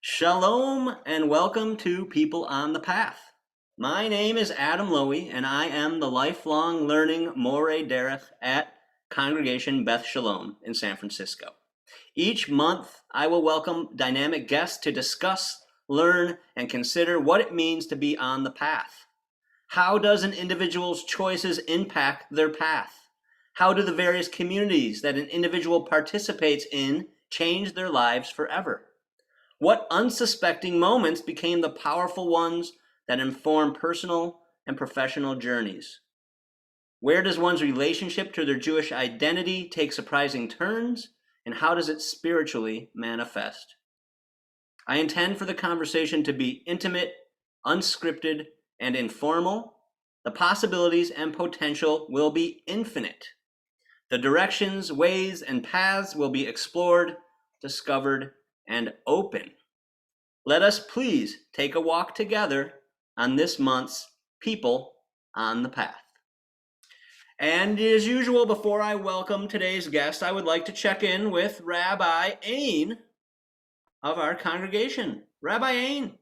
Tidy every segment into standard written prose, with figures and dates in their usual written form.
Shalom and welcome to People on the Path. My name is Adam Lowy and I am the Lifelong Learning Moreh Derech at Congregation Beth Sholom in San Francisco. Each month, I will welcome dynamic guests to discuss, learn, and consider what it means to be on the path. How does an individual's choices impact their path? How do the various communities that an individual participates in change their lives forever? What unsuspecting moments became the powerful ones that inform personal and professional journeys? Where does one's relationship to their Jewish identity take surprising turns, and how does it spiritually manifest? I intend for the conversation to be intimate, unscripted, and informal. The possibilities and potential will be infinite. The directions, ways, and paths will be explored, discovered, and open. Let us please take a walk together on this month's People on the Path. And as usual, before I welcome today's guest, I would like to check in with Rabbi Aaron of our congregation. Rabbi Aaron.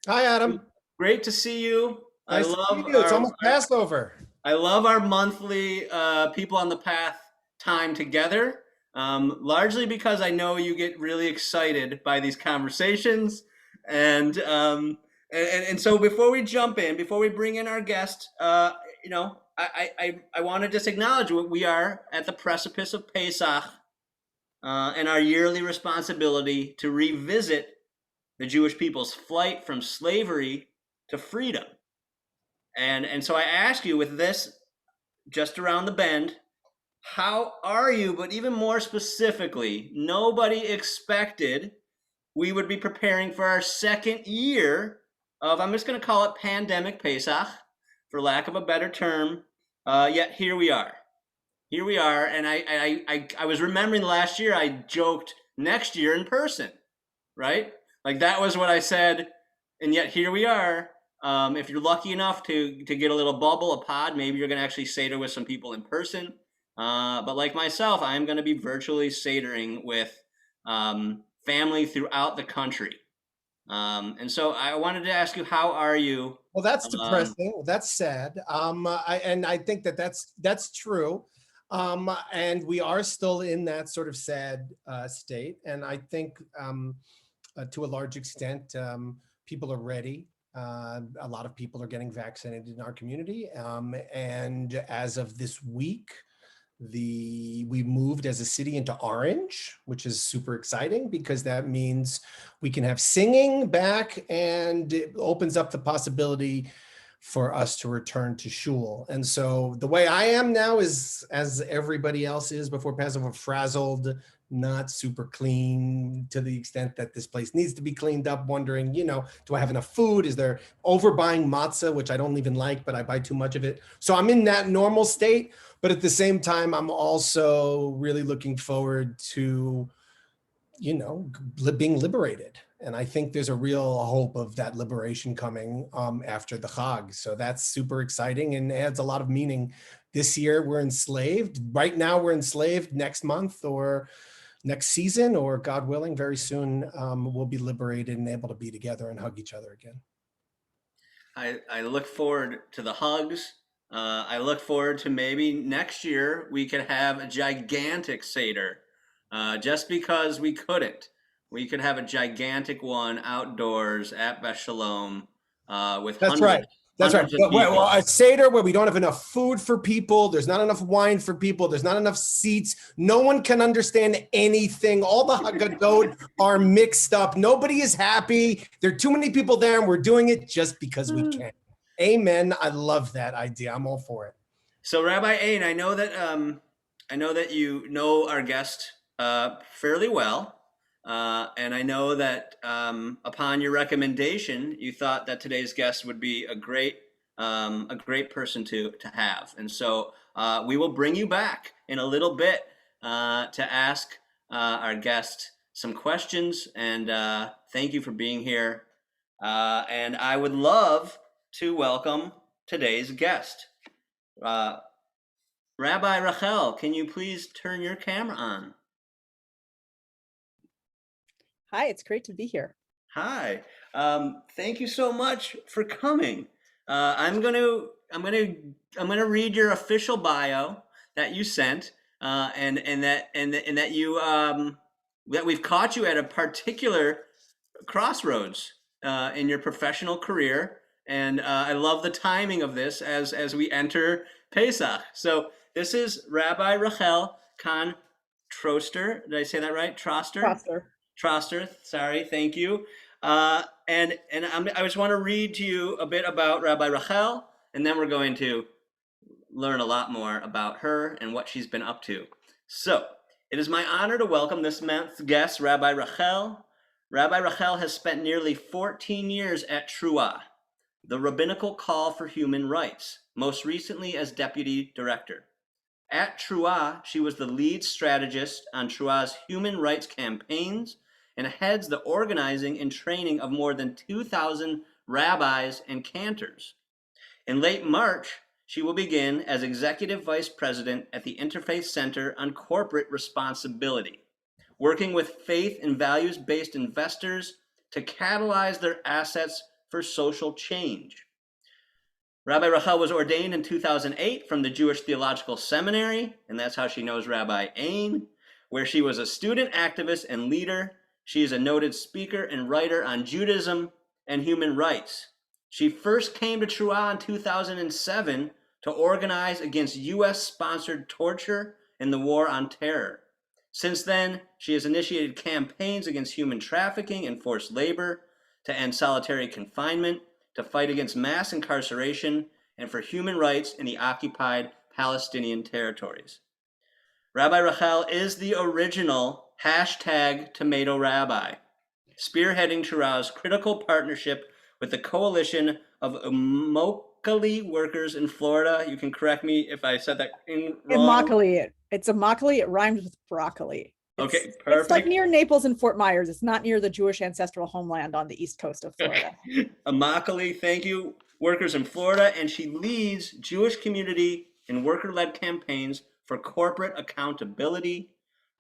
Hi, Adam. Great to see you. Nice to see you. It's almost Passover. I love our monthly People on the Path time together, largely because I know you get really excited by these conversations. And so before we jump in, before we bring in our guest, I want to just acknowledge we are at the precipice of Pesach and our yearly responsibility to revisit the Jewish people's flight from slavery to freedom. And so I ask you, with this just around the bend, how are you? But even more specifically, nobody expected we would be preparing for our second year of, I'm just going to call it pandemic Pesach, for lack of a better term. Yet here we are. Here we are. And I was remembering last year, I joked next year in person, right? Like that was what I said. And yet here we are. If you're lucky enough to get a little bubble, a pod, maybe you're going to actually Seder with some people in person. But like myself, I'm going to be virtually Sedering with family throughout the country. And so I wanted to ask you, how are you? Well, that's depressing. That's sad. I think that's true. And we are still in that sort of sad state. And I think to a large extent, people are ready. A lot of people are getting vaccinated in our community. And as of this week, we moved as a city into orange, which is super exciting because that means we can have singing back, and it opens up the possibility for us to return to shul. And so the way I am now is, as everybody else is before Passover, frazzled, not super clean to the extent that this place needs to be cleaned up, wondering, do I have enough food? Is there overbuying matzah, which I don't even like, but I buy too much of it. So I'm in that normal state, but at the same time, I'm also really looking forward to, being liberated. And I think there's a real hope of that liberation coming after the Chag. So that's super exciting and adds a lot of meaning. This year we're enslaved. Right now we're enslaved. Next month or next season, or God willing, very soon, we'll be liberated and able to be together and hug each other again. I look forward to the hugs. I look forward to maybe next year we could have a gigantic Seder, just because we couldn't. We could have a gigantic one outdoors at Beth Sholom with That's right. That's right. Well, a Seder where we don't have enough food for people. There's not enough wine for people. There's not enough seats. No one can understand anything. All the Haggadot are mixed up. Nobody is happy. There are too many people there, and we're doing it just because we can. Amen. I love that idea. I'm all for it. So, Rabbi Aaron, I know that you know our guest fairly well. And I know that upon your recommendation, you thought that today's guest would be a great person to have. And so we will bring you back in a little bit to ask our guest some questions. And thank you for being here. And I would love to welcome today's guest. Rabbi Rachel, can you please turn your camera on? Hi, it's great to be here. Hi. Thank you so much for coming. I'm gonna read your official bio that you sent, and that you that we've caught you at a particular crossroads in your professional career, and I love the timing of this as we enter Pesach. So this is Rabbi Rachel Kahn-Troster. Did I say that right? Troster. Troster. Troster, sorry, thank you. I just want to read to you a bit about Rabbi Rachel, and then we're going to learn a lot more about her and what she's been up to. So, it is my honor to welcome this month's guest, Rabbi Rachel. Rabbi Rachel has spent nearly 14 years at Trua, the Rabbinical Call for Human Rights, most recently as deputy director. At Trua, she was the lead strategist on Trua's human rights campaigns and heads the organizing and training of more than 2,000 rabbis and cantors. In late March, she will begin as executive vice president at the Interfaith Center on Corporate Responsibility, working with faith and values-based investors to catalyze their assets for social change. Rabbi Rachel was ordained in 2008 from the Jewish Theological Seminary, and that's how she knows Rabbi Aaron, where she was a student activist and leader. She is a noted speaker and writer on Judaism and human rights. She first came to Trua in 2007 to organize against US-sponsored torture and the war on terror. Since then, she has initiated campaigns against human trafficking and forced labor, to end solitary confinement, to fight against mass incarceration, and for human rights in the occupied Palestinian territories. Rabbi Rachel is the original #Tomato Rabbi, spearheading Trua's critical partnership with the coalition of Immokalee workers in Florida. You can correct me if I said that wrong. Immokalee. It's Immokalee. It rhymes with broccoli. Okay, perfect. It's like near Naples and Fort Myers. It's not near the Jewish ancestral homeland on the east coast of Florida. Immokalee, thank you, workers in Florida, and she leads Jewish community and worker-led campaigns for corporate accountability.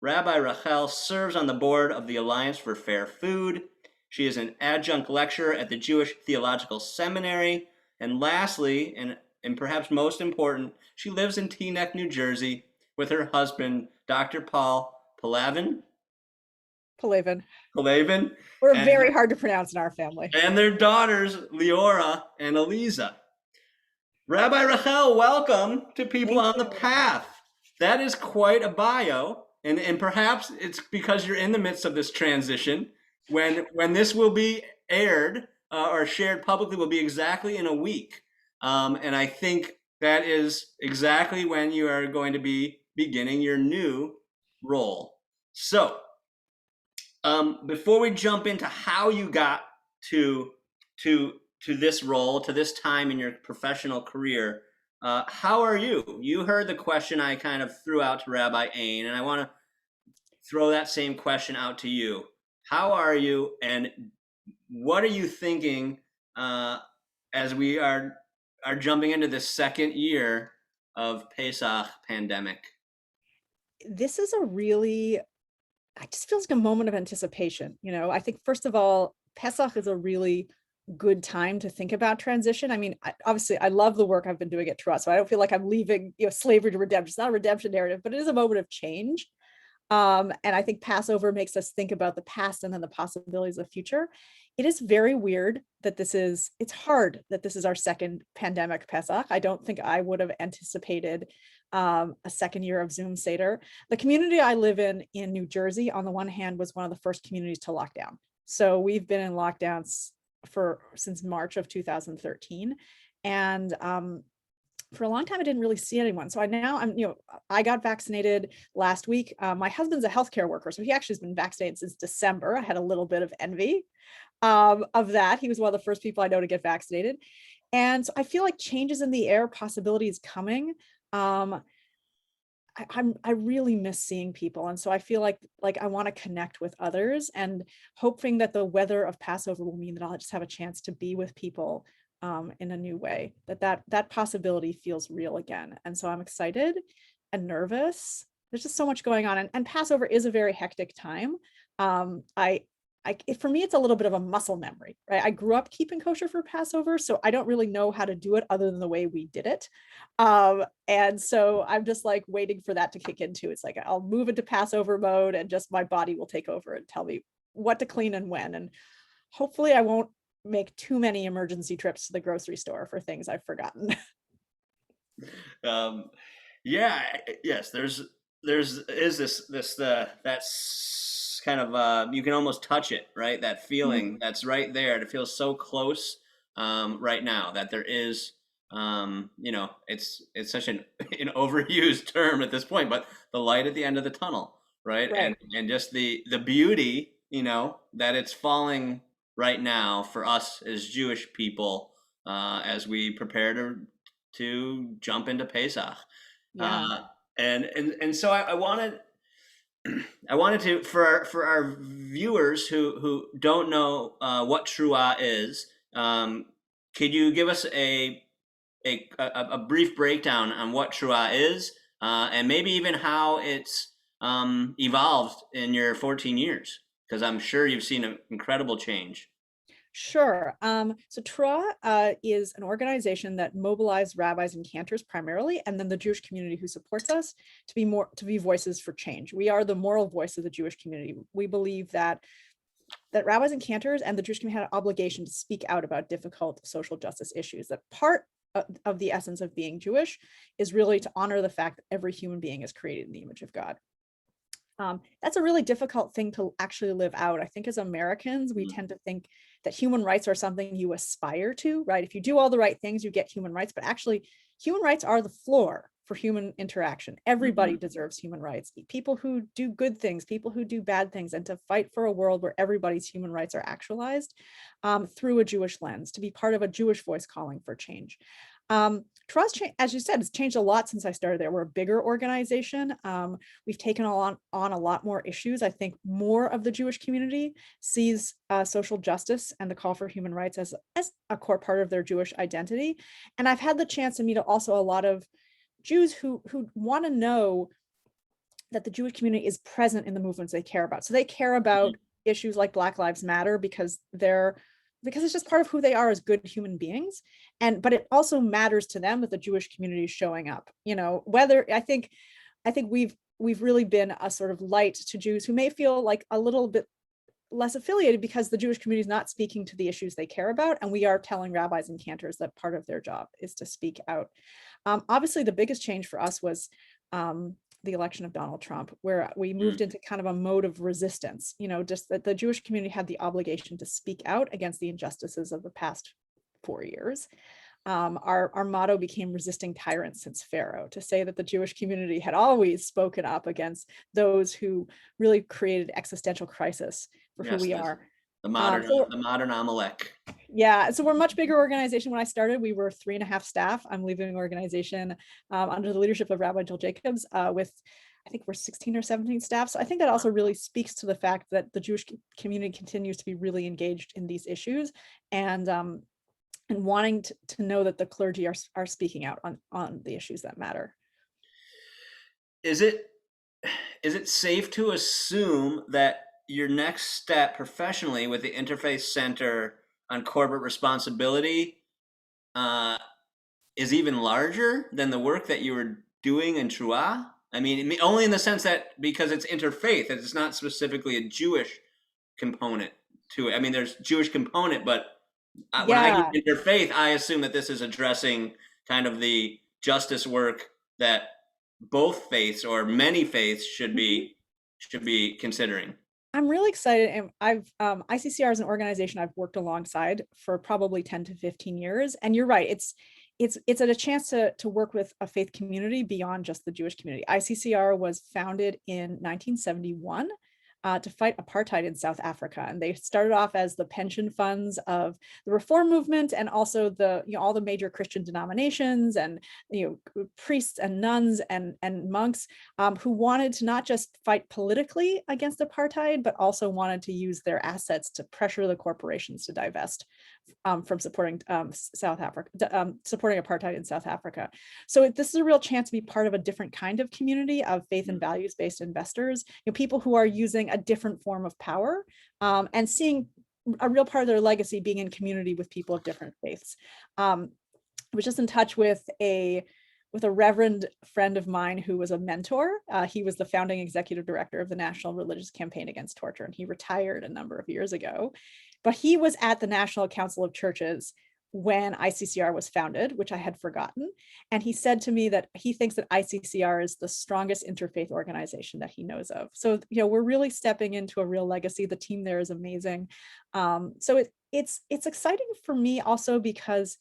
Rabbi Rachel serves on the board of the Alliance for Fair Food. She is an adjunct lecturer at the Jewish Theological Seminary. And lastly, and perhaps most important, she lives in Teaneck, New Jersey with her husband, Dr. Paul Palavin. We're very hard to pronounce in our family. And their daughters, Leora and Eliza. Rabbi Rachel, welcome to People on the Path. That is quite a bio. And perhaps it's because you're in the midst of this transition. When this will be aired or shared publicly will be exactly in a week. And I think that is exactly when you are going to be beginning your new role. So, before we jump into how you got to this role, to this time in your professional career, how are you? You heard the question I kind of threw out to Rabbi Aaron, and I want to throw that same question out to you. How are you, and what are you thinking as we are jumping into the second year of Pesach pandemic? This is it just feels like a moment of anticipation. I think, first of all, Pesach is a really good time to think about transition. I mean, obviously, I love the work I've been doing at Trua, so I don't feel like I'm leaving, slavery to redemption. It's not a redemption narrative, but it is a moment of change. And I think Passover makes us think about the past and then the possibilities of the future. It is very weird that it's hard that this is our second pandemic Pesach. I don't think I would have anticipated a second year of Zoom Seder. The community I live in New Jersey, on the one hand, was one of the first communities to lock down. So we've been in lockdowns since March of 2013. And for a long time, I didn't really see anyone. So I got vaccinated last week. My husband's a healthcare worker, so he actually has been vaccinated since December. I had a little bit of envy of that. He was one of the first people I know to get vaccinated. And so I feel like changes in the air, possibilities coming. I really miss seeing people. And so I feel like I want to connect with others, and hoping that the weather of Passover will mean that I'll just have a chance to be with people in a new way, that possibility feels real again. And so I'm excited and nervous. There's just so much going on. And Passover is a very hectic time. for me, it's a little bit of a muscle memory, right? I grew up keeping kosher for Passover, so I don't really know how to do it other than the way we did it. And so I'm just like waiting for that to kick into. It's like, I'll move into Passover mode and just my body will take over and tell me what to clean and when. And hopefully I won't make too many emergency trips to the grocery store for things I've forgotten. Yeah, yes, that's kind of you can almost touch it, right? That feeling that's right there. It feels so close right now that there is it's such an overused term at this point, but the light at the end of the tunnel, right? Right. And just the beauty, that it's falling right now for us as Jewish people as we prepare to jump into Pesach. Yeah. And so I wanted to, for our viewers who don't know what Trua is, could you give us a brief breakdown on what Trua is, and maybe even how it's evolved in your 14 years? Because I'm sure you've seen an incredible change. Sure. So Trua is an organization that mobilized rabbis and cantors primarily, and then the Jewish community who supports us to be voices for change. We are the moral voice of the Jewish community. We believe that rabbis and cantors and the Jewish community had an obligation to speak out about difficult social justice issues. That part of the essence of being Jewish is really to honor the fact that every human being is created in the image of God. That's a really difficult thing to actually live out. I think as Americans, we tend to think that human rights are something you aspire to, right? If you do all the right things, you get human rights, but actually human rights are the floor for human interaction. Everybody deserves human rights. People who do good things, people who do bad things, and to fight for a world where everybody's human rights are actualized through a Jewish lens, to be part of a Jewish voice calling for change. Trust, as you said, has changed a lot since I started there. We're a bigger organization. We've taken on a lot more issues. I think more of the Jewish community sees social justice and the call for human rights as a core part of their Jewish identity. And I've had the chance to meet also a lot of Jews who want to know that the Jewish community is present in the movements they care about. So they care about issues like Black Lives Matter because it's just part of who they are as good human beings. But it also matters to them that the Jewish community is showing up. Whether I think we've really been a sort of light to Jews who may feel like a little bit less affiliated because the Jewish community is not speaking to the issues they care about. And we are telling rabbis and cantors that part of their job is to speak out. Obviously, the biggest change for us was the election of Donald Trump, where we moved into kind of a mode of resistance, just that the Jewish community had the obligation to speak out against the injustices of the past 4 years. Our motto became resisting tyrants since Pharaoh, to say that the Jewish community had always spoken up against those who really created existential crisis for who we are. The modern Amalek. Yeah, so we're a much bigger organization. When I started, we were 3.5 staff. I'm leaving the organization under the leadership of Rabbi Joel Jacobs with, I think we're 16 or 17 staff. So I think that also really speaks to the fact that the Jewish community continues to be really engaged in these issues and wanting to know that the clergy are speaking out on the issues that matter. Is it safe to assume that your next step professionally with the Interfaith Center on corporate responsibility is even larger than the work that you were doing in Trua? I mean, only in the sense that because it's interfaith, it's not specifically a Jewish component to it. I mean, there's Jewish component, but when I hear interfaith, I assume that this is addressing kind of the justice work that both faiths or many faiths should be considering. I'm really excited, and ICCR is an organization I've worked alongside for probably 10 to 15 years. And you're right, it's a chance to work with a faith community beyond just the Jewish community. ICCR was founded in 1971 to fight apartheid in South Africa, and they started off as the pension funds of the Reform movement, and also all the major Christian denominations and priests and nuns and monks who wanted to not just fight politically against apartheid, but also wanted to use their assets to pressure the corporations to divest from supporting South Africa, supporting apartheid in South Africa. So this is a real chance to be part of a different kind of community of faith and values-based investors, people who are using a different form of power, and seeing a real part of their legacy being in community with people of different faiths. I was just in touch with a reverend friend of mine who was a mentor. He was the founding executive director of the National Religious Campaign Against Torture, and he retired a number of years ago. But he was at the National Council of Churches when ICCR was founded, which I had forgotten. And he said to me that he thinks that ICCR is the strongest interfaith organization that he knows of. So, we're really stepping into a real legacy. The team there is amazing. So it's exciting for me also because,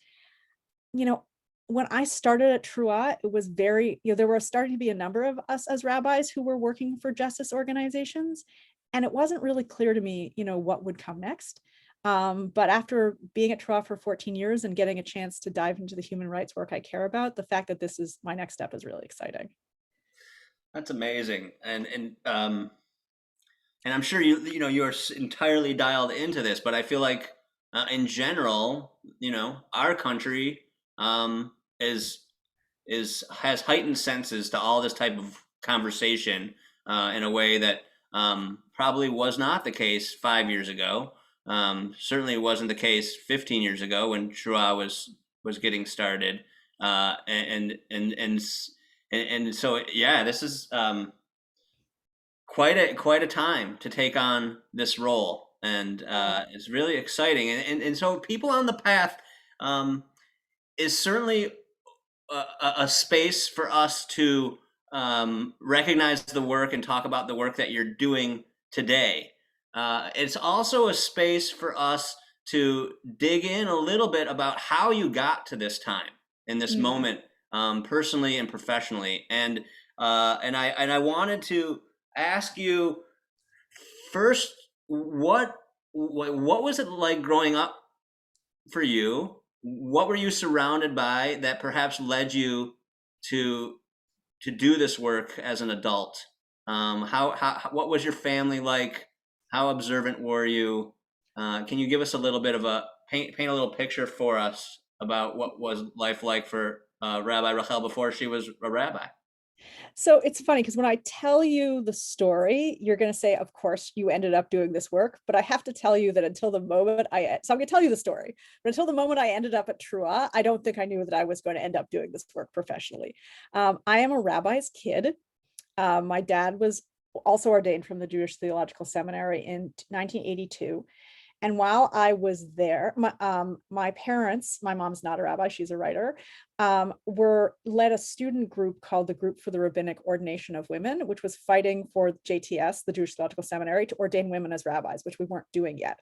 when I started at Trua, it was very, there were starting to be a number of us as rabbis who were working for justice organizations. And it wasn't really clear to me, what would come next. But after being at Trua for 14 years and getting a chance to dive into the human rights work I care about, the fact that this is my next step is really exciting. That's amazing. And I'm sure you're entirely dialed into this, but I feel like in general, our country has heightened senses to all this type of conversation in a way that probably was not the case 5 years ago. Certainly wasn't the case 15 years ago when Trua was getting started. And so yeah, this is quite a time to take on this role, and it's really exciting. And so People on the Path is certainly a space for us to recognize the work and talk about the work that you're doing today. It's also a space for us to dig in a little bit about how you got to this time in this moment, personally and professionally. And I wanted to ask you first, what was it like growing up for you? What were you surrounded by that perhaps led you to do this work as an adult? What was your family like? How observant were you? Can you give us a little bit of paint a little picture for us about what was life like for Rabbi Rachel before she was a rabbi? So it's funny because when I tell you the story, you're going to say, of course, you ended up doing this work. But I have to tell you that until the moment so I'm going to tell you the story, but until the moment I ended up at Trua, I don't think I knew that I was going to end up doing this work professionally. I am a rabbi's kid. My dad was also ordained from the Jewish Theological Seminary in 1982. And while I was there, my parents, my mom's not a rabbi, she's a writer, led a student group called the Group for the Rabbinic Ordination of Women, which was fighting for JTS, the Jewish Theological Seminary, to ordain women as rabbis, which we weren't doing yet.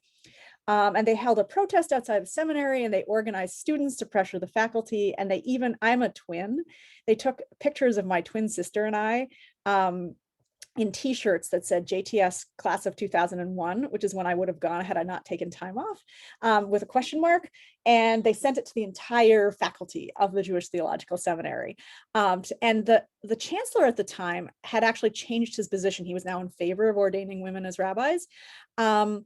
And they held a protest outside the seminary, and they organized students to pressure the faculty. And I'm a twin. They took pictures of my twin sister and I, in t-shirts that said JTS class of 2001, which is when I would have gone had I not taken time off, with a question mark. And they sent it to the entire faculty of the Jewish Theological Seminary. And the chancellor at the time had actually changed his position. He was now in favor of ordaining women as rabbis. But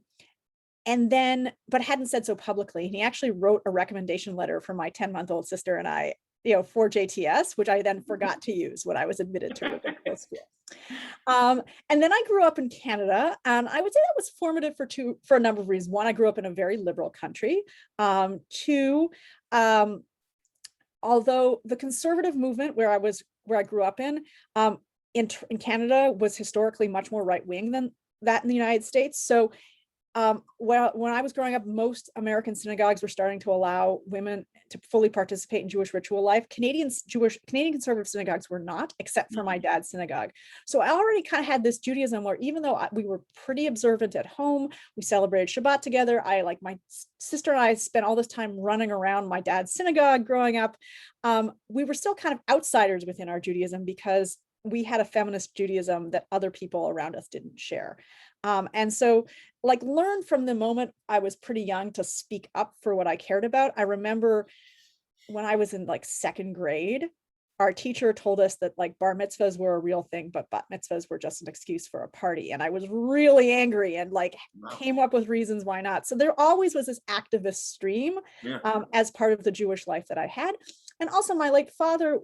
hadn't said so publicly. And he actually wrote a recommendation letter for my 10-month-old sister and I, for JTS, which I then forgot to use when I was admitted to rabbinical school. And then I grew up in Canada, and I would say that was formative for a number of reasons. One, I grew up in a very liberal country. Two, although the conservative movement where I grew up in Canada was historically much more right-wing than that in the United States. So when I was growing up, most American synagogues were starting to allow women to fully participate in Jewish ritual life. Canadian conservative synagogues were not, except for my dad's synagogue. So I already kind of had this Judaism where even though we were pretty observant at home, we celebrated Shabbat together. My sister and I spent all this time running around my dad's synagogue growing up. We were still kind of outsiders within our Judaism because we had a feminist Judaism that other people around us didn't share. And so learned from the moment I was pretty young to speak up for what I cared about. I remember when I was in second grade, our teacher told us that like bar mitzvahs were a real thing, but bat mitzvahs were just an excuse for a party. And I was really angry and like came up with reasons why not. So there always was this activist stream as part of the Jewish life that I had. And also my late father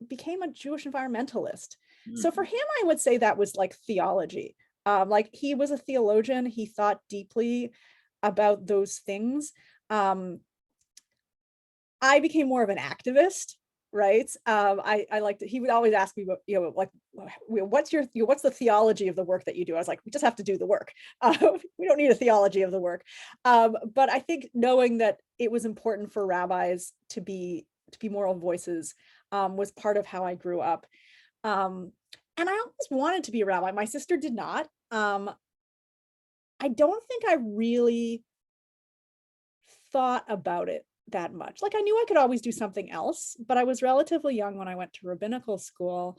became a Jewish environmentalist. So for him, I would say that was like theology. Like he was a theologian. He thought deeply about those things. I became more of an activist, right? I liked it. He would always ask me, like, what's the theology of the work that you do? I was like, we just have to do the work. We don't need a theology of the work. But I think knowing that it was important for rabbis to be moral voices was part of how I grew up. And I always wanted to be a rabbi. My sister did not. I don't think I really thought about it that much. Like I knew I could always do something else, but I was relatively young when I went to rabbinical school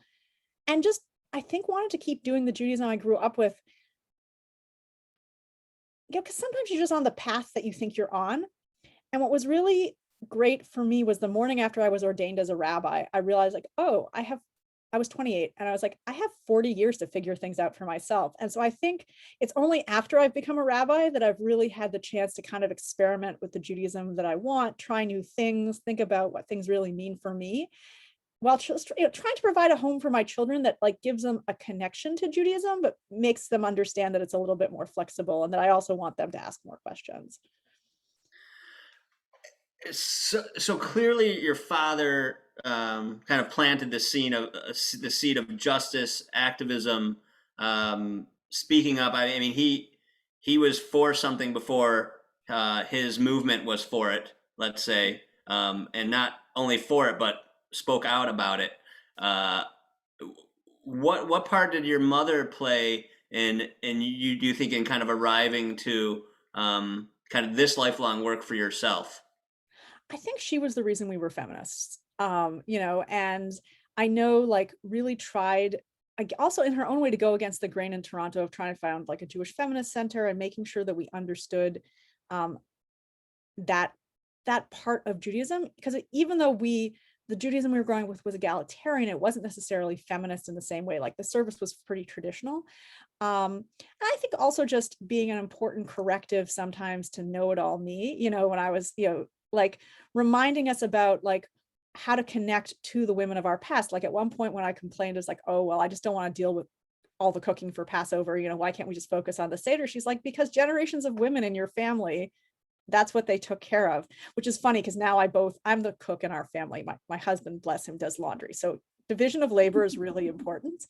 and just, I think, wanted to keep doing the Judaism I grew up with. Because sometimes you're just on the path that you think you're on. And what was really great for me was the morning after I was ordained as a rabbi, I realized like, oh, I was 28 and I was like, I have 40 years to figure things out for myself. And so I think it's only after I've become a rabbi that I've really had the chance to kind of experiment with the Judaism that I want, try new things, think about what things really mean for me, while just trying to provide a home for my children that like gives them a connection to Judaism, but makes them understand that it's a little bit more flexible and that I also want them to ask more questions. So clearly your father kind of planted the seed of justice, activism, speaking up. I mean, he was for something before his movement was for it, let's say, and not only for it, but spoke out about it. What part did your mother play in you, do you think, in kind of arriving to kind of this lifelong work for yourself? I think she was the reason we were feminists, and I know like really tried also in her own way to go against the grain in Toronto of trying to found like a Jewish feminist center and making sure that we understood that part of Judaism, because even though the Judaism we were growing with was egalitarian, it wasn't necessarily feminist in the same way. Like the service was pretty traditional. And I think also just being an important corrective sometimes to know-it-all me, when I was, like reminding us about like how to connect to the women of our past. Like at one point when I complained, it's like, oh, well, I just don't want to deal with all the cooking for Passover. Why can't we just focus on the Seder? She's like, because generations of women in your family, that's what they took care of, which is funny because now I'm the cook in our family. My husband, bless him, does laundry. So division of labor is really important.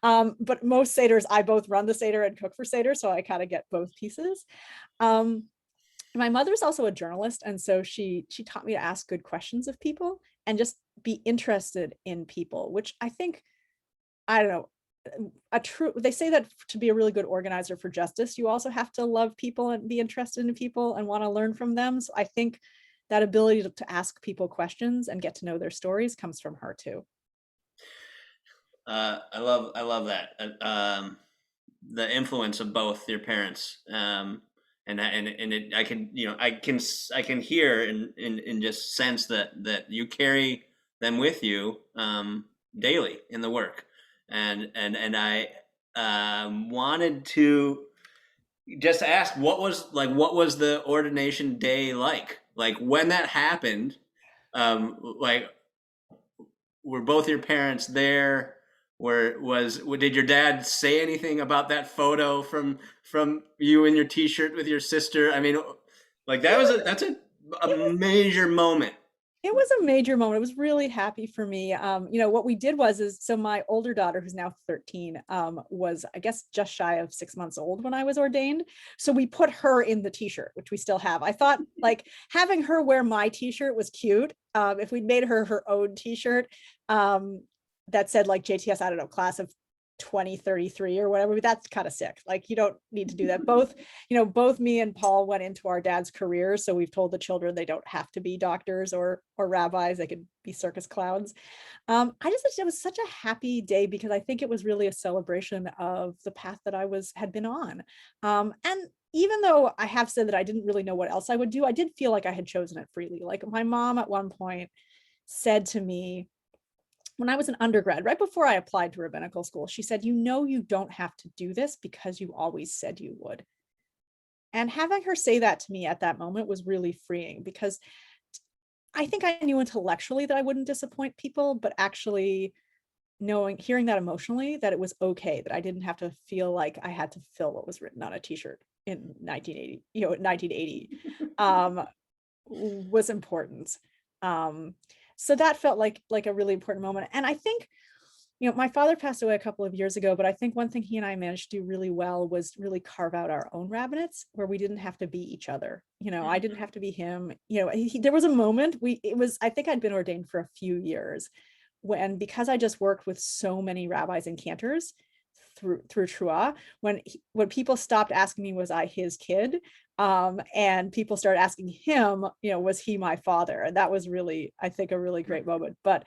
But most Seders, I both run the Seder and cook for Seder. So I kind of get both pieces. My mother's also a journalist. And so she taught me to ask good questions of people and just be interested in people, which I think, I don't know, they say that to be a really good organizer for justice, you also have to love people and be interested in people and want to learn from them. So I think that ability to ask people questions and get to know their stories comes from her too. I love that. The influence of both your parents. I can hear and just sense that you carry them with you daily in the work, and I wanted to just ask what was the ordination day like when that happened. Like, were both your parents there? Did your dad say anything about that photo from you in your t-shirt with your sister? I mean, like that's a major moment. It was a major moment. It was really happy for me. What we did so my older daughter, who's now 13, was, I guess, just shy of 6 months old when I was ordained. So we put her in the t-shirt, which we still have. I thought like having her wear my t-shirt was cute. If we'd made her own t-shirt that said like JTS, I don't know, class of 2033 or whatever, but that's kind of sick. Like you don't need to do that. Both me and Paul went into our dad's careers. So we've told the children they don't have to be doctors or rabbis. They could be circus clowns. I just thought it was such a happy day because I think it was really a celebration of the path that I had been on. And even though I have said that I didn't really know what else I would do, I did feel like I had chosen it freely. Like my mom at one point said to me, when I was an undergrad, right before I applied to rabbinical school, she said, you don't have to do this because you always said you would. And having her say that to me at that moment was really freeing, because I think I knew intellectually that I wouldn't disappoint people, but actually hearing that emotionally, that it was okay, that I didn't have to feel like I had to fill what was written on a t-shirt in 1980, was important. So that felt like a really important moment. And I think, my father passed away a couple of years ago, but I think one thing he and I managed to do really well was really carve out our own rabbinates where we didn't have to be each other. I didn't have to be him. There was a moment I think I'd been ordained for a few years when, because I just worked with so many rabbis and cantors through Trua, when people stopped asking me, was I his kid? And people started asking him, was he my father? And that was really, I think, a really great moment. But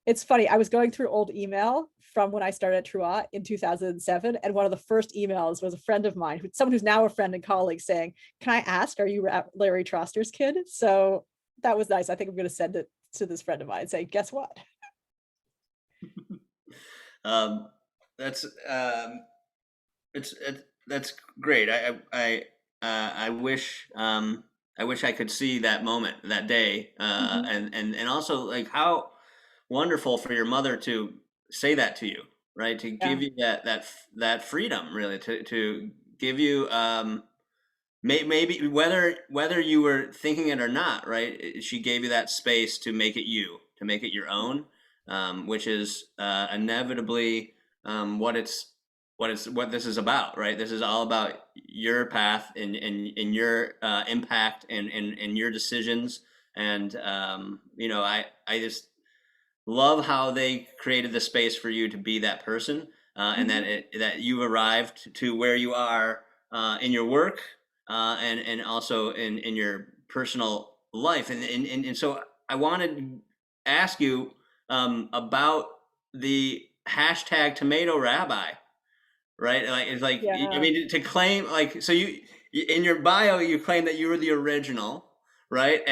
it's funny, I was going through old email from when I started at Trua in 2007, and one of the first emails was a friend of mine, someone who's now a friend and colleague, saying, "Can I ask, are you Larry Troster's kid?" So that was nice. I think I'm going to send it to this friend of mine and say, guess what? That's that's great. I wish I could see that moment, that day, and also like how wonderful for your mother to say that to you, right? To give you that freedom, really, to give you maybe whether you were thinking it or not, right? She gave you that space to make it to make it your own, which is inevitably what this is about, right? This is all about your path and your impact and your decisions. And I just love how they created the space for you to be that person, and that you've arrived to where you are in your work, and also in your personal life. And so I wanted to ask you about the hashtag tomato rabbi, right? Like, it's like, I mean, to claim, like, so you in your bio, you claim that you were the original, right?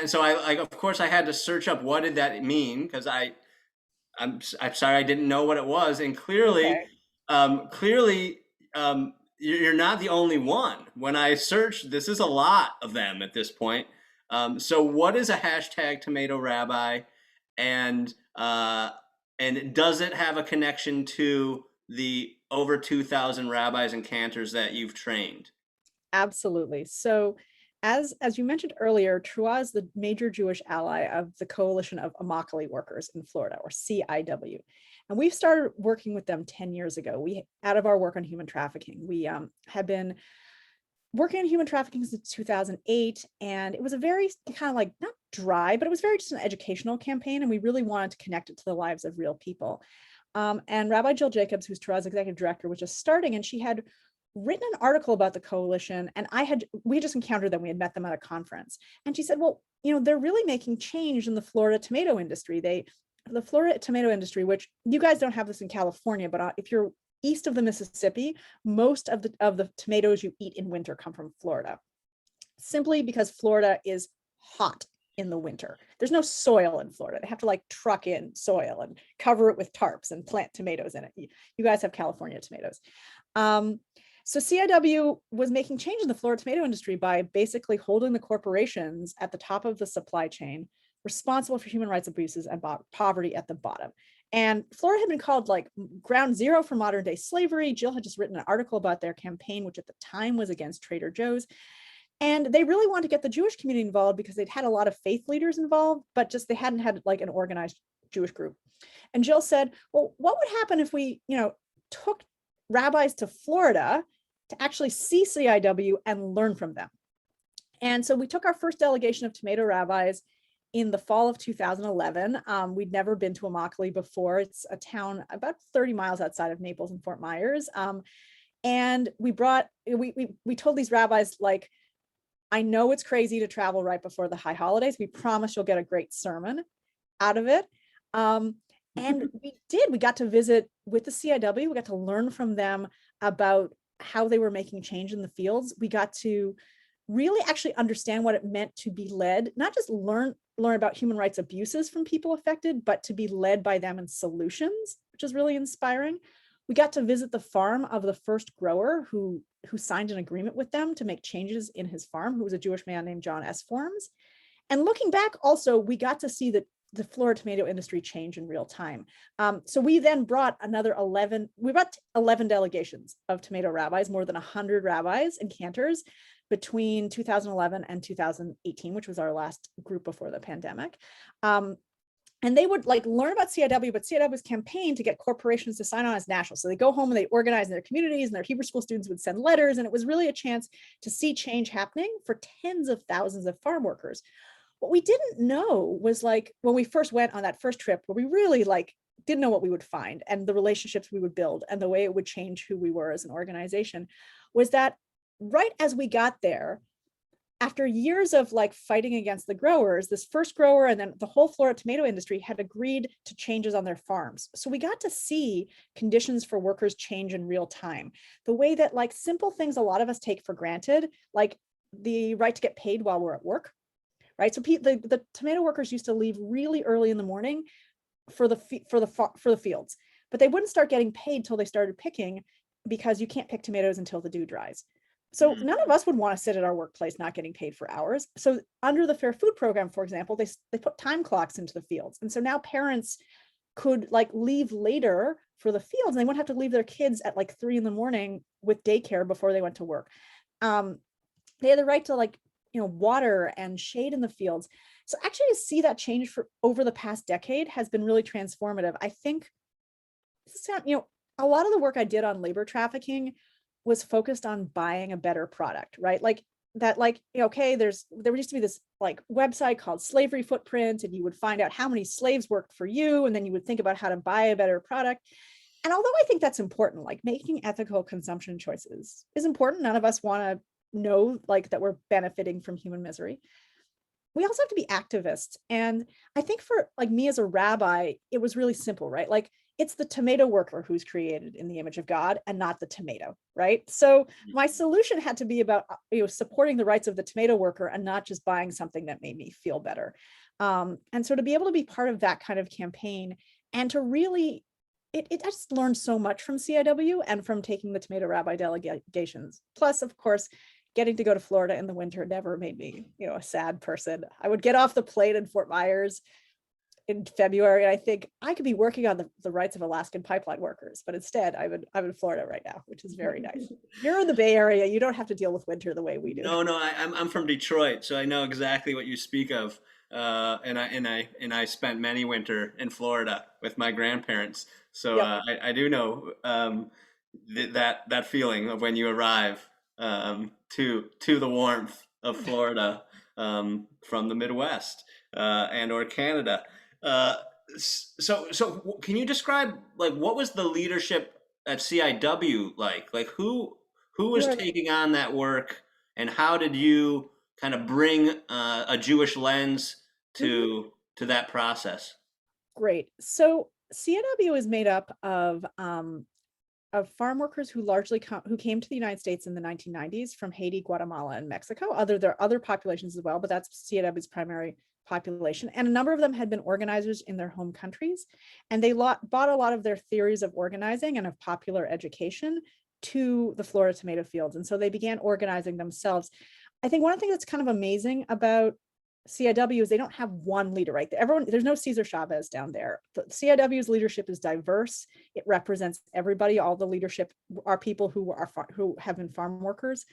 So of course I had to search up what did that mean, because I'm sorry, I didn't know what it was. And clearly, you're not the only one. When I searched, this is a lot of them at this point. So what is a hashtag tomato rabbi, and does it have a connection to the over 2,000 rabbis and cantors that you've trained? Absolutely. So as you mentioned earlier, Trua is the major Jewish ally of the Coalition of Immokalee Workers in Florida, or CIW. And we've started working with them 10 years ago. Out of our work on human trafficking, we have been working on human trafficking since 2008. And it was a very kind of like, not dry, but it was very just an educational campaign. And we really wanted to connect it to the lives of real people. And Rabbi Jill Jacobs, who's Trua's executive director, was just starting, and she had written an article about the coalition, and we just encountered them. We had met them at a conference, and she said, well, they're really making change in the Florida tomato industry. The Florida tomato industry, which you guys don't have this in California, but if you're east of the Mississippi, most of the tomatoes you eat in winter come from Florida, simply because Florida is hot in the winter. There's no soil in Florida. They have to like truck in soil and cover it with tarps and plant tomatoes in it. You guys have California tomatoes. So CIW was making change in the Florida tomato industry by basically holding the corporations at the top of the supply chain, responsible for human rights abuses and poverty at the bottom. And Florida had been called like ground zero for modern day slavery. Jill had just written an article about their campaign, which at the time was against Trader Joe's. And they really wanted to get the Jewish community involved because they'd had a lot of faith leaders involved, but just they hadn't had like an organized Jewish group. And Jill said, well, what would happen if we, took rabbis to Florida to actually see CIW and learn from them? And so we took our first delegation of tomato rabbis in the fall of 2011. We'd never been to Immokalee before. It's a town about 30 miles outside of Naples and Fort Myers. And we told these rabbis, like, I know it's crazy to travel right before the high holidays. We promise you'll get a great sermon out of it. And we did. We got to visit with the CIW. We got to learn from them about how they were making change in the fields. We got to really actually understand what it meant to be led, not just learn learn about human rights abuses from people affected, but to be led by them in solutions, which is really inspiring. We got to visit the farm of the first grower who signed an agreement with them to make changes in his farm, who was a Jewish man named John S. Forms. And looking back, also, we got to see the Florida tomato industry change in real time. So we then brought 11 delegations of tomato rabbis, more than 100 rabbis and cantors between 2011 and 2018, which was our last group before the pandemic. And they would learn about CIW, but CIW's campaign to get corporations to sign on as national. So they go home and they organize in their communities, and their Hebrew school students would send letters. And it was really a chance to see change happening for tens of thousands of farm workers. What we didn't know was when we first went on that first trip, where we really didn't know what we would find and the relationships we would build and the way it would change who we were as an organization, was that right as we got there, after years of fighting against the growers, this first grower and then the whole Florida tomato industry had agreed to changes on their farms. So we got to see conditions for workers change in real time. The way that simple things a lot of us take for granted, like the right to get paid while we're at work, right? So the tomato workers used to leave really early in the morning for the fields, but they wouldn't start getting paid till they started picking, because you can't pick tomatoes until the dew dries. So none of us would want to sit at our workplace not getting paid for hours. So under the Fair Food Program, for example, they put time clocks into the fields. And so now parents could leave later for the fields, and they wouldn't have to leave their kids at 3 a.m. with daycare before they went to work. They had the right to water and shade in the fields. So actually to see that change over the past decade has been really transformative. I think, a lot of the work I did on labor trafficking was focused on buying a better product, right? Okay, there used to be this website called Slavery Footprint, and you would find out how many slaves worked for you, and then you would think about how to buy a better product. And although I think that's important, making ethical consumption choices is important. None of us want to know that we're benefiting from human misery. We also have to be activists. And I think for me as a rabbi, it was really simple, right? It's the tomato worker who's created in the image of God and not the tomato, right? So my solution had to be about supporting the rights of the tomato worker and not just buying something that made me feel better. And so to be able to be part of that kind of campaign and to really, I just learned so much from CIW and from taking the tomato rabbi delegations. Plus, of course, getting to go to Florida in the winter never made me, a sad person. I would get off the plane in Fort Myers in February, and I think I could be working on the rights of Alaskan pipeline workers, but instead I'm in Florida right now, which is very nice. You're in the Bay Area, you don't have to deal with winter the way we do. No, I'm from Detroit, so I know exactly what you speak of. And I spent many winter in Florida with my grandparents, so Yep. I do know that feeling of when you arrive to the warmth of Florida from the Midwest and or Canada. So can you describe what was the leadership at CIW like? Who was taking on that work, and how did you kind of bring a Jewish lens to that process? Great. So CIW is made up of farm workers who largely who came to the United States in the 1990s from Haiti, Guatemala, and Mexico. There are other populations as well, but that's CIW's primary population. And a number of them had been organizers in their home countries, and they bought a lot of their theories of organizing and of popular education to the Florida tomato fields. And so they began organizing themselves. I think one thing that's kind of amazing about CIW is they don't have one leader, right? There's no Cesar Chavez down there. The CIW's leadership is diverse. It represents everybody. All the leadership are people who have been farm workers.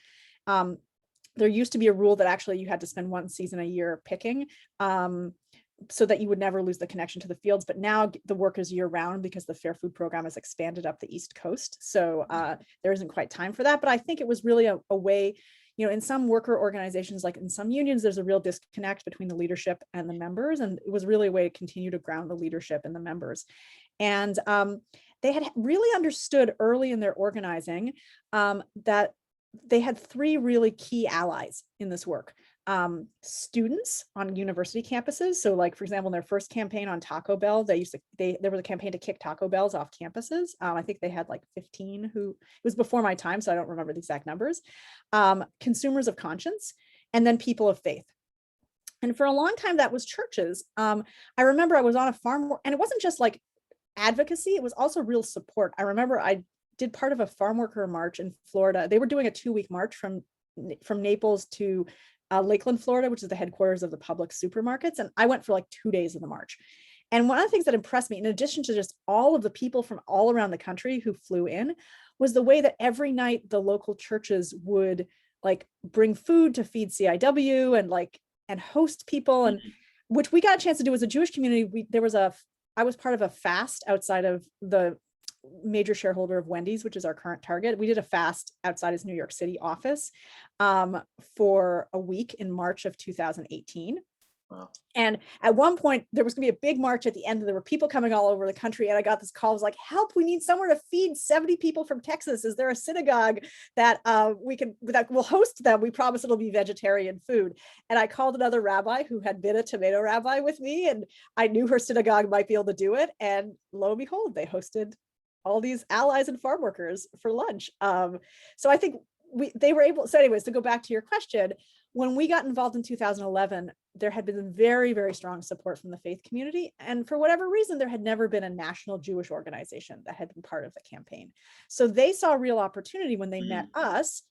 There used to be a rule that actually you had to spend one season a year picking, so that you would never lose the connection to the fields. But now the work is year round because the Fair Food Program has expanded up the East Coast. So there isn't quite time for that. But I think it was really a way, in some worker organizations, like in some unions, there's a real disconnect between the leadership and the members. And it was really a way to continue to ground the leadership and the members. And they had really understood early in their organizing that they had three really key allies in this work. Students on university campuses. So for example, in their first campaign on Taco Bell, there was a campaign to kick Taco Bells off campuses. I think they had 15 it was before my time, so I don't remember the exact numbers. Consumers of conscience, and then people of faith. And for a long time, that was churches. I remember I was on a farm, and it wasn't just like advocacy, it was also real support. I remember I did part of a farm worker march in Florida. They were doing a 2-week march from Naples to Lakeland, Florida, which is the headquarters of the public supermarkets. And I went for like 2 days of the march. And one of the things that impressed me, in addition to just all of the people from all around the country who flew in, was the way that every night the local churches would like bring food to feed CIW and host people, and which we got a chance to do as a Jewish community. I was part of a fast outside of the major shareholder of Wendy's, which is our current target. We did a fast outside his New York City office for a week in March of 2018. Wow. And at one point, there was going to be a big march at the end, and there were people coming all over the country. And I got this call, I was like, help, we need somewhere to feed 70 people from Texas. Is there a synagogue that that will host them? We promise it'll be vegetarian food. And I called another rabbi who had been a tomato rabbi with me, and I knew her synagogue might be able to do it. And lo and behold, they hosted all these allies and farm workers for lunch. So I think they were able, so anyways, to go back to your question, when we got involved in 2011, there had been very, very strong support from the faith community. And for whatever reason, there had never been a national Jewish organization that had been part of the campaign. So they saw real opportunity when they met us.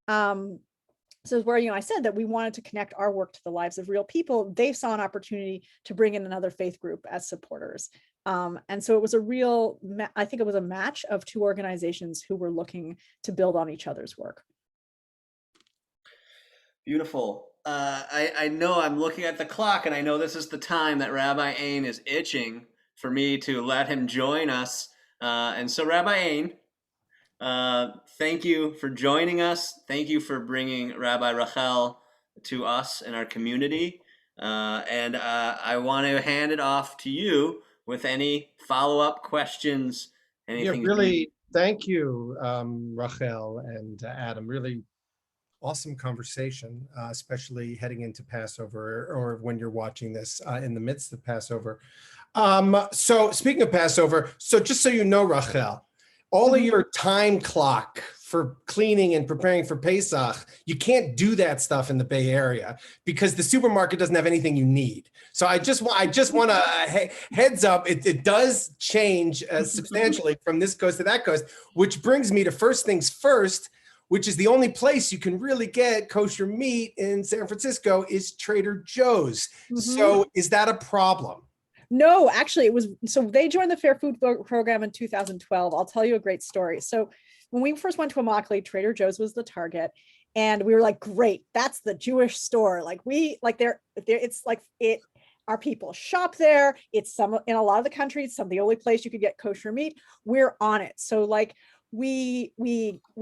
So where, I said that we wanted to connect our work to the lives of real people. They saw an opportunity to bring in another faith group as supporters. And so it was I think it was a match of two organizations who were looking to build on each other's work. Beautiful. I know I'm looking at the clock, and I know this is the time that Rabbi Aaron is itching for me to let him join us. And so Rabbi Aaron, thank you for joining us. Thank you for bringing Rabbi Rachel to us and our community. And I want to hand it off to you with any follow-up questions. Anything? Yeah, really, thank you, Rachel and Adam. Really awesome conversation, especially heading into Passover, or when you're watching this in the midst of Passover. So speaking of Passover, so just so you know, Rachel, all of your time clock for cleaning and preparing for Pesach, you can't do that stuff in the Bay Area because the supermarket doesn't have anything you need. So I just want to heads up, it does change substantially from this coast to that coast, which brings me to first things first, which is the only place you can really get kosher meat in San Francisco is Trader Joe's. So is that a problem? No, actually it was, so they joined the Fair Food Program in 2012. I'll tell you a great story. So when we first went to Immokalee, Trader Joe's was the target. And we were like, great, that's the Jewish store. Our people shop there. It's in a lot of the country, it's the only place you could get kosher meat. We're on it. So we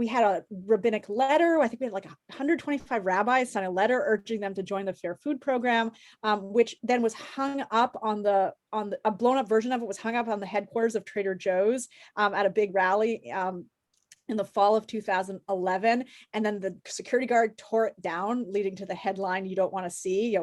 had a rabbinic letter. I think we had 125 rabbis sign a letter urging them to join the Fair Food Program, which then was hung up on a blown up version of it was hung up on the headquarters of Trader Joe's at a big rally in the fall of 2011. And then the security guard tore it down, leading to the headline, "You don't want to see,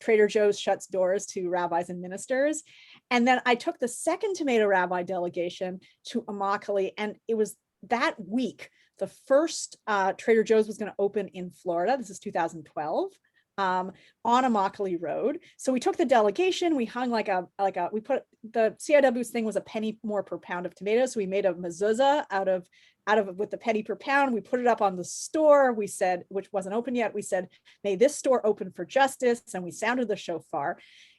Trader Joe's shuts doors to rabbis and ministers." And then I took the second tomato rabbi delegation to Immokalee, and it was that week, the first Trader Joe's was going to open in Florida. This is 2012, on Immokalee Road. So we took the delegation, we hung we put the CIW's thing was a penny more per pound of tomatoes. So we made a mezuzah out of with the penny per pound. We put it up on the store. We said, which wasn't open yet, we said, "May this store open for justice." And we sounded the shofar.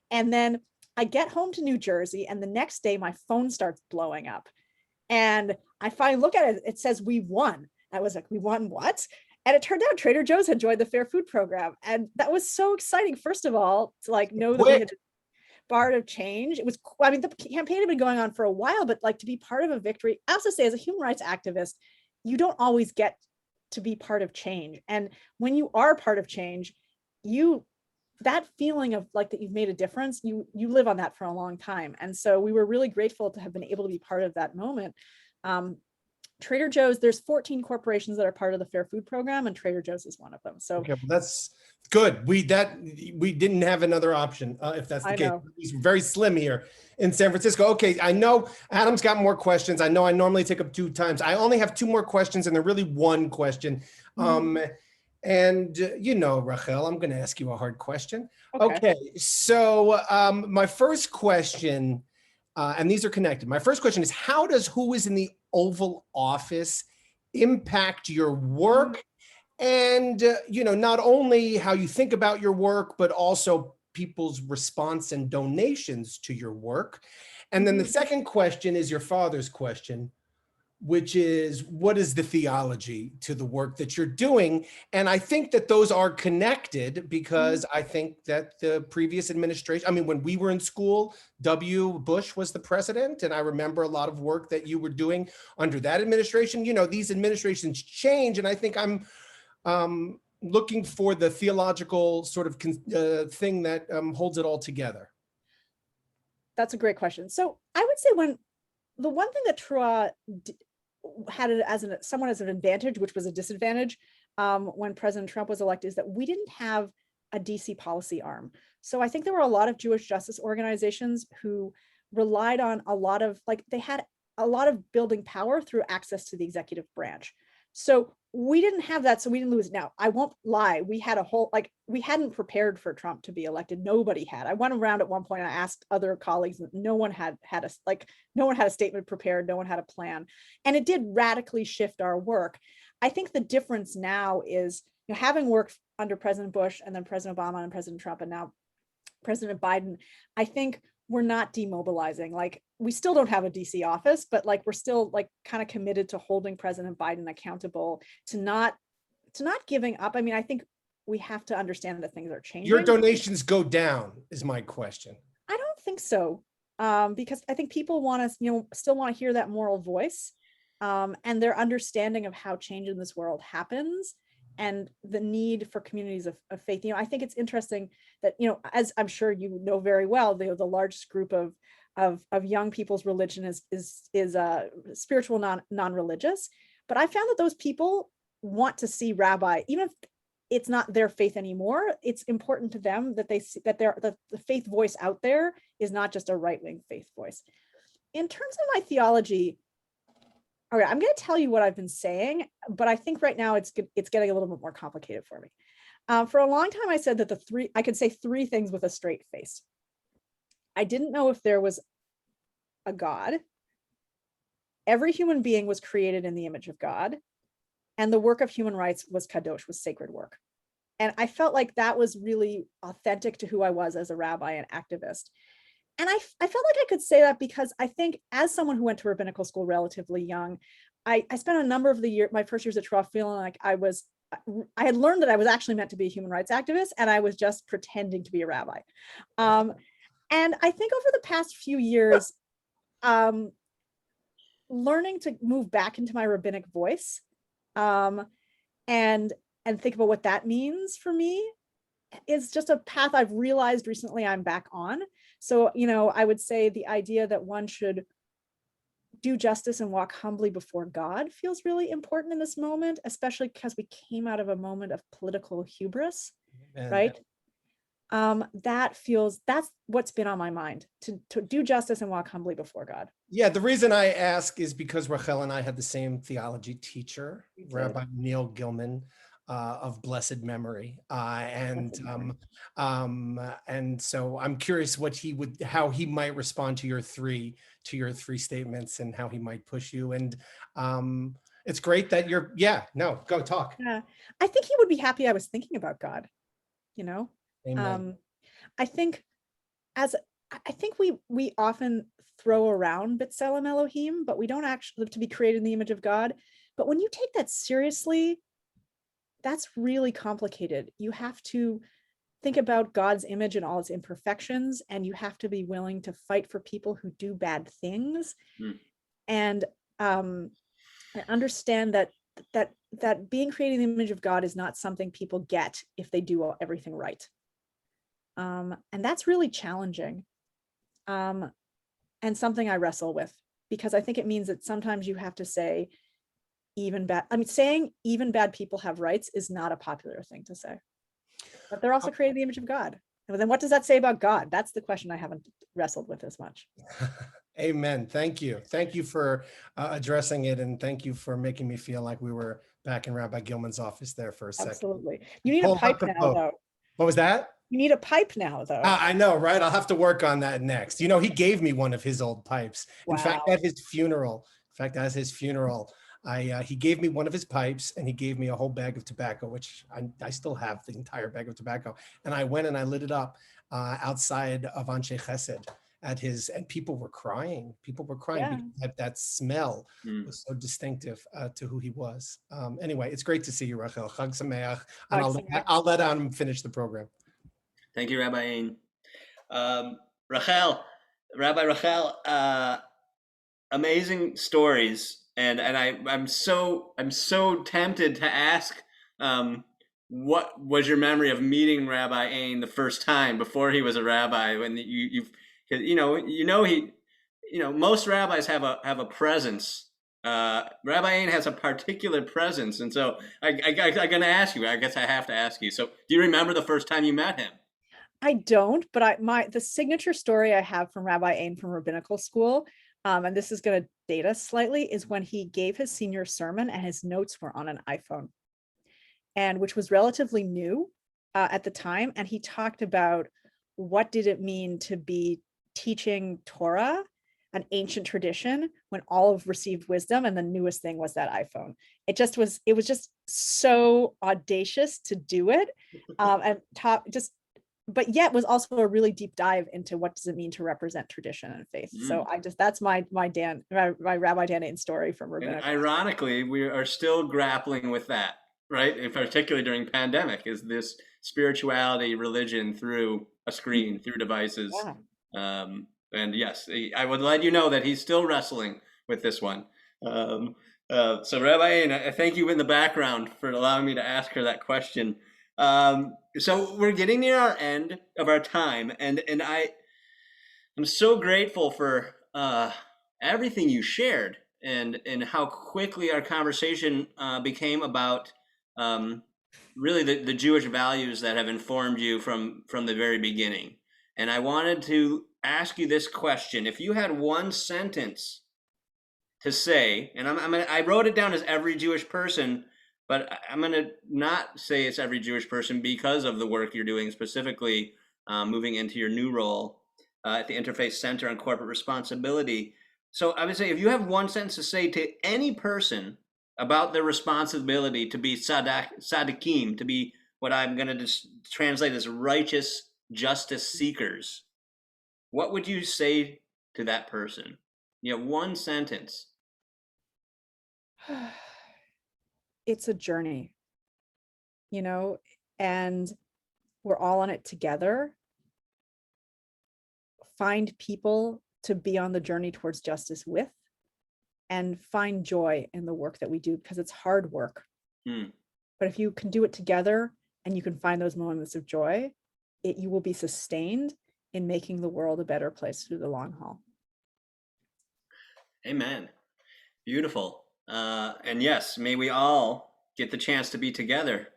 And then I get home to New Jersey, and the next day my phone starts blowing up. And I finally look at it, it says, "We won." I was like, "We won what?" And it turned out Trader Joe's had joined the Fair Food Program. And that was so exciting, first of all, to know that we had part of change. It was, the campaign had been going on for a while, but to be part of a victory. I also say, as a human rights activist, you don't always get to be part of change. And when you are part of change, that feeling of that you've made a difference, you live on that for a long time. And so we were really grateful to have been able to be part of that moment. Trader Joe's, there's 14 corporations that are part of the Fair Food Program, and Trader Joe's is one of them. So okay, well, that's good. We didn't have another option if that's the case. He's very slim here in San Francisco. Okay, I know Adam's got more questions. I know I normally take up 2 times. I only have 2 more questions, and they're really one question. And Rachel, I'm going to ask you a hard question. Okay. Okay, so my first question, and these are connected. My first question is, how does who is in the Oval Office impact your work? And, not only how you think about your work, but also people's response and donations to your work. And then the second question is your father's question, which is, what is the theology to the work that you're doing? And I think that those are connected because I think that the previous administration, I mean, when we were in school, W. Bush was the president, and I remember a lot of work that you were doing under that administration. These administrations change, and I think I'm looking for the theological sort of thing that holds it all together. That's a great question. So I would say the one thing that Trua had it as somewhat as an advantage, which was a disadvantage when President Trump was elected, is that we didn't have a DC policy arm. So I think there were a lot of Jewish justice organizations who relied on they had a lot of building power through access to the executive branch. So we didn't have that, so we didn't lose. Now, I won't lie, we had we hadn't prepared for Trump to be elected. Nobody had. I went around at one point, I asked other colleagues, no one had a statement prepared, no one had a plan. And it did radically shift our work. I think the difference now is, having worked under President Bush and then President Obama and President Trump and now President Biden, I think we're not demobilizing. We still don't have a DC office, but we're still kind of committed to holding President Biden accountable, to not giving up. I mean, I think we have to understand that things are changing. Your donations go down is my question. I don't think so. Because I think people want to, still want to hear that moral voice, and their understanding of how change in this world happens and the need for communities of faith. I think it's interesting that, as I'm sure you know very well, the largest group of young people's religion is spiritual, non-religious. But I found that those people want to see rabbi, even if it's not their faith anymore. It's important to them that they see that the faith voice out there is not just a right-wing faith voice. In terms of my theology, all right, I'm going to tell you what I've been saying, but I think right now it's getting a little bit more complicated for me. For a long time, I said that I could say three things with a straight face. I didn't know if there was a God. Every human being was created in the image of God, and the work of human rights was kadosh, was sacred work. And I felt like that was really authentic to who I was as a rabbi and activist. And I felt like I could say that because I think, as someone who went to rabbinical school relatively young, I spent a number of my first years at Trua feeling like I had learned that I was actually meant to be a human rights activist, and I was just pretending to be a rabbi. And I think over the past few years, learning to move back into my rabbinic voice, and think about what that means for me, is just a path I've realized recently I'm back on. So, I would say the idea that one should do justice and walk humbly before God feels really important in this moment, especially because we came out of a moment of political hubris, right? That's what's been on my mind, to do justice and walk humbly before God. Yeah, the reason I ask is because Rachel and I had the same theology teacher, Rabbi Neil Gilman, of blessed memory, and so I'm curious how he might respond to your three statements and how he might push you. And it's great that go talk. Yeah, I think he would be happy I was thinking about God. Amen. I think we often throw around B'Tselem Elohim, but we don't actually, to be created in the image of God. But when you take that seriously, that's really complicated. You have to think about God's image and all its imperfections, and you have to be willing to fight for people who do bad things, and understand that being created in the image of God is not something people get if they do everything right. And that's really challenging, and something I wrestle with, because I think it means that sometimes you have to say saying even bad people have rights is not a popular thing to say, but they're also created in the image of God. And then what does that say about God? That's the question I haven't wrestled with as much. Amen. Thank you for addressing it, and thank you for making me feel like we were back in Rabbi Gilman's office there for a second. Absolutely. You need a Pulled pipe up the now, boat. though. What was that? You need a pipe now, though. I know, right? I'll have to work on that next. You know, he gave me one of his old pipes. In fact, Wow. at his funeral, he gave me one of his pipes, and he gave me a whole bag of tobacco, which I still have the entire bag of tobacco. And I went and I lit it up outside of Anshe Chesed and people were crying. People were crying Yeah. because that smell was so distinctive to who he was. Anyway, it's great to see you, Rachel. Chag Sameach. And I'll let Adam finish the program. Thank you, Rabbi Aaron. Rabbi Rachel, amazing stories, and I'm so tempted to ask, what was your memory of meeting Rabbi Aaron the first time before he was a rabbi? When most rabbis have a presence. Rabbi Aaron has a particular presence, and so I'm gonna ask you. I guess I have to ask you. So, do you remember the first time you met him? I don't, but the signature story I have from Rabbi Aaron from Rabbinical School, and this is going to date us slightly, is when he gave his senior sermon and his notes were on an iPhone, and which was relatively new at the time. And he talked about what did it mean to be teaching Torah, an ancient tradition, when all have received wisdom, and the newest thing was that iPhone. It was just so audacious to do it, but yet was also a really deep dive into what does it mean to represent tradition and faith. So that's my Rabbi Dan Aaron story from Rabbinical. And ironically, we are still grappling with that, right? Particularly during pandemic, is this spirituality, religion through a screen, through devices. Yeah. And yes, I would let you know that he's still wrestling with this one. So Rabbi Aaron, I thank you in the background for allowing me to ask her that question. So we're getting near our end of our time, and I'm so grateful for everything you shared and how quickly our conversation became about really the Jewish values that have informed you from the very beginning. And I wanted to ask you this question: if you had one sentence to say, and I wrote it down as every Jewish person, but I'm going to not say it's every Jewish person because of the work you're doing, specifically moving into your new role at the Interfaith Center on corporate responsibility. So I would say, if you have one sentence to say to any person about their responsibility to be tzaddikim, to be what I'm going to just translate as righteous justice seekers, what would you say to that person? You have one sentence. It's a journey, and we're all on it together. Find people to be on the journey towards justice with, and find joy in the work that we do, because it's hard work. But if you can do it together and you can find those moments of joy, you will be sustained in making the world a better place through the long haul. Amen. Beautiful. And yes, may we all get the chance to be together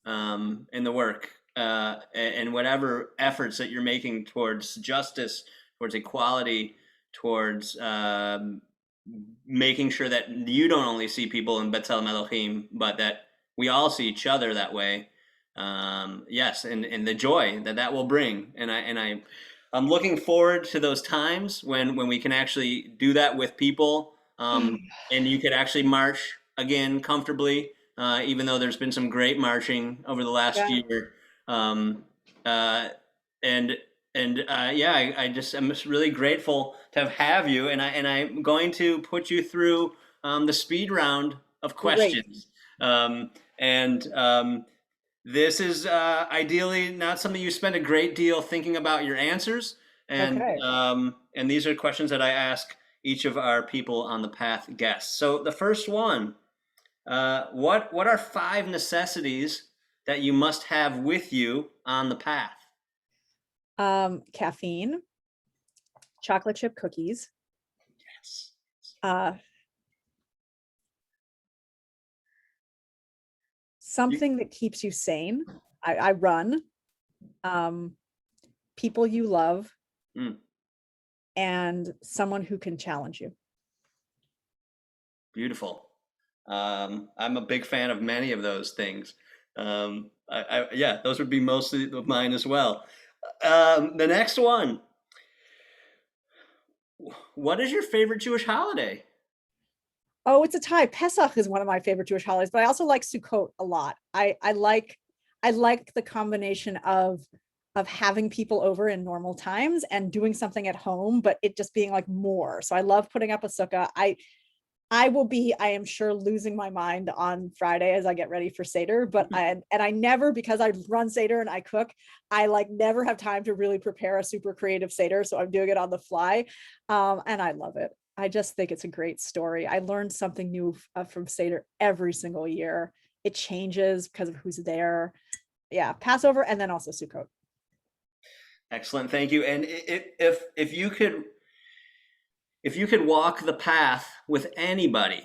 in the work and whatever efforts that you're making towards justice, towards equality, towards making sure that you don't only see people in B'Tselem Elohim, but that we all see each other that way. Yes, and the joy that will bring. And I'm looking forward to those times when we can actually do that with people, and you could actually march again comfortably, even though there's been some great marching over the last year. I'm just really grateful to have you, and I'm going to put you through the speed round of questions. This is ideally not something you spend a great deal thinking about your answers, and these are questions that I ask each of our people on the path guests. So the first one, what are 5 necessities that you must have with you on the path? Caffeine, chocolate chip cookies. Yes. Something that keeps you sane. I run. People you love, and someone who can challenge you. Beautiful. I'm a big fan of many of those things. Yeah, those would be mostly of mine as well. The next one. What is your favorite Jewish holiday? Oh, it's a tie. Pesach is one of my favorite Jewish holidays, but I also like Sukkot a lot. I like the combination of having people over in normal times and doing something at home, but it just being like more. So I love putting up a sukkah. I am sure, losing my mind on Friday as I get ready for Seder, but I never, because I run Seder and I cook, I like never have time to really prepare a super creative Seder. So I'm doing it on the fly. And I love it. I just think it's a great story. I learned something new from Seder every single year. It changes because of who's there. Yeah, Passover and then also Sukkot. Excellent, thank you. And if you could walk the path with anybody,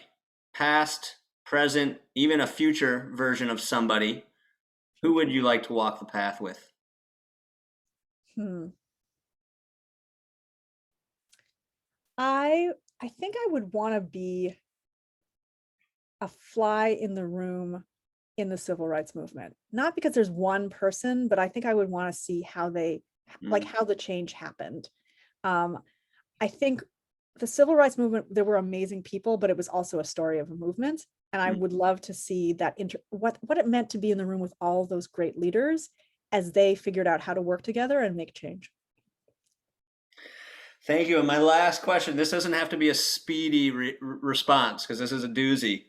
past, present, even a future version of somebody, who would you like to walk the path with? I think I would want to be a fly in the room in the civil rights movement. Not because there's one person, but I think I would want to see how how the change happened. I think the civil rights movement, there were amazing people, but it was also a story of a movement. And I would love to see that what it meant to be in the room with all those great leaders as they figured out how to work together and make change. Thank you. And my last question, this doesn't have to be a speedy response because this is a doozy.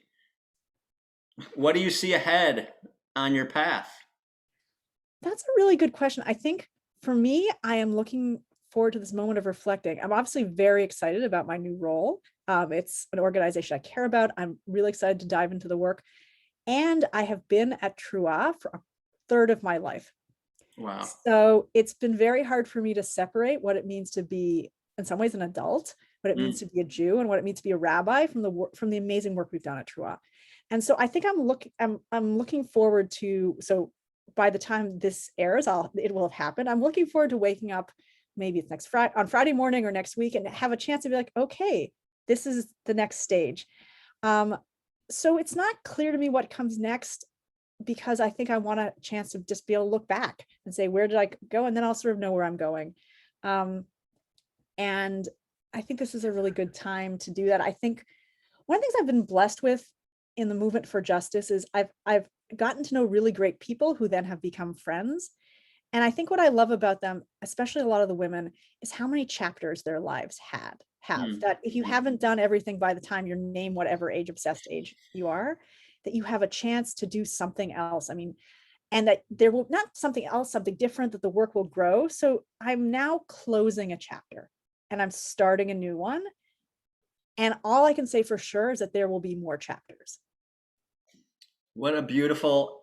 What do you see ahead on your path? That's a really good question. I think for me, I am looking forward to this moment of reflecting. I'm obviously very excited about my new role. It's an organization I care about. I'm really excited to dive into the work. And I have been at Trua for a third of my life. Wow. So it's been very hard for me to separate what it means to be, in some ways, an adult, what it means to be a Jew, and what it means to be a rabbi from the amazing work we've done at Trua. And so I think I'm looking forward to, so by the time this airs, it will have happened. I'm looking forward to waking up, maybe it's next Friday, on Friday morning or next week, and have a chance to be like, okay, this is the next stage. So it's not clear to me what comes next, because I think I want a chance to just be able to look back and say, where did I go? And then I'll sort of know where I'm going. And I think this is a really good time to do that. I think one of the things I've been blessed with in the movement for justice is I've gotten to know really great people who then have become friends. And I think what I love about them, especially a lot of the women, is how many chapters their lives have. That if you haven't done everything by the time you name whatever age obsessed age you are, that you have a chance to do something else. I mean, and that there will not something else, something different, that the work will grow. So I'm now closing a chapter and I'm starting a new one. And all I can say for sure is that there will be more chapters. What a beautiful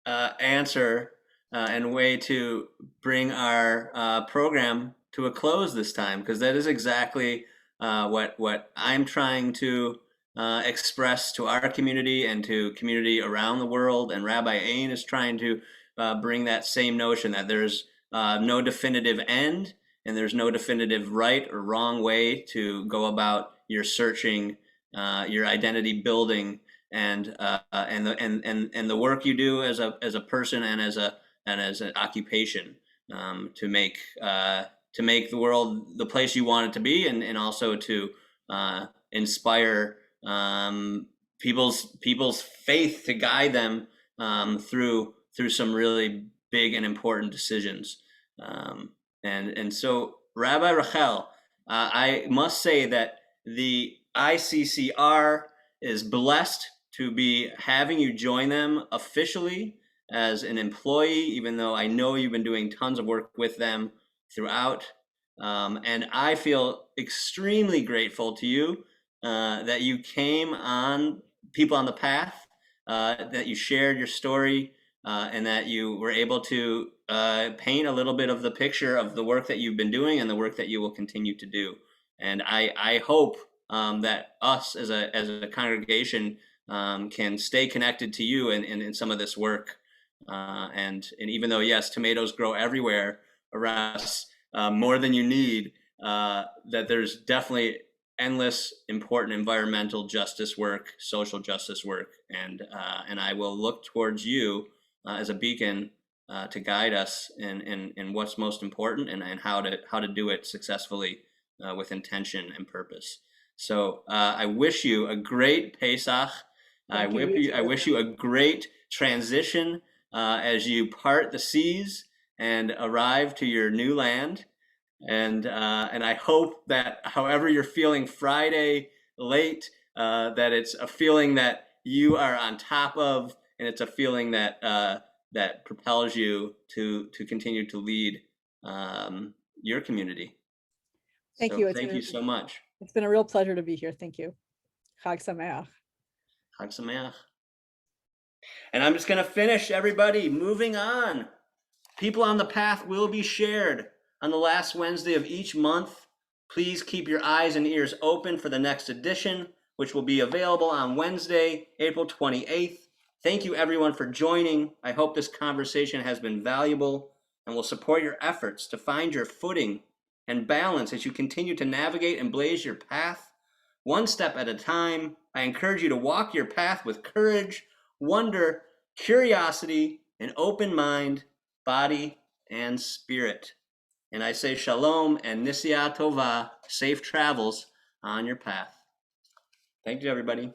answer and way to bring our program to a close this time, because that is exactly what I'm trying to express to our community and to community around the world. And Rabbi Aaron is trying to bring that same notion that there's no definitive end and there's no definitive right or wrong way to go about your searching, your identity building, and the work you do as a person and as an occupation to make the world the place you want it to be, and also to inspire people's faith to guide them through some really big and important decisions. And so, Rabbi Rachel, I must say that the ICCR is blessed to be having you join them officially as an employee, even though I know you've been doing tons of work with them throughout. And I feel extremely grateful to you that you came on People on the Path, that you shared your story, and that you were able to paint a little bit of the picture of the work that you've been doing and the work that you will continue to do. And I hope that us as a congregation can stay connected to you in some of this work. And even though, yes, tomatoes grow everywhere around us, more than you need, that there's definitely endless important environmental justice work, social justice work, and I will look towards you as a beacon to guide us in what's most important and how to do it successfully with intention and purpose. So I wish you a great Pesach. I wish you a great transition as you part the seas and arrive to your new land. And I hope that however you're feeling Friday late, that it's a feeling that you are on top of, and it's a feeling that that propels you to continue to lead your community. Thank So you. thank you so much. It's been a real pleasure to be here. Thank you. Chag Sameach. Chag Sameach. And I'm just going to finish, everybody. Moving on. People on the Path will be shared on the last Wednesday of each month. Please keep your eyes and ears open for the next edition, which will be available on Wednesday, April 28th. Thank you, everyone, for joining. I hope this conversation has been valuable and will support your efforts to find your footing and balance as you continue to navigate and blaze your path. One step at a time, I encourage you to walk your path with courage, wonder, curiosity, an open mind, body, and spirit. And I say shalom and nisya tova, safe travels on your path. Thank you, everybody.